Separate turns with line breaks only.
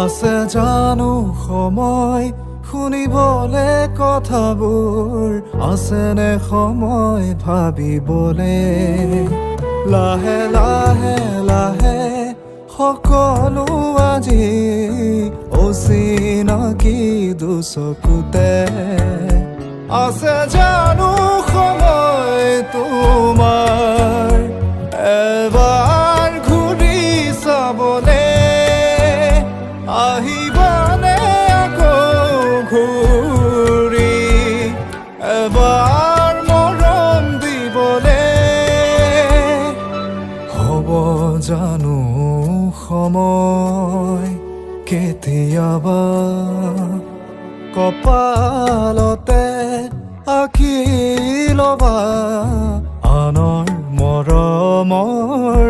আছে জানো সময় শুনিবলে কথাবোৰ, আছেনে সময় ভাবিবলে? লাহে লাহে লাহে সকলো আজি অচিনাকি দুচকুতে। আছে জানো সময় তোমাৰ এবাৰ ঘূৰি চাবলে? আহিবানে আকৌ ঘূৰি এবাৰ মৰম দিবলে? হ'ব জানো সময় কেতিয়াবা কপালতে আঁকি ল'বা আনৰ মৰমৰ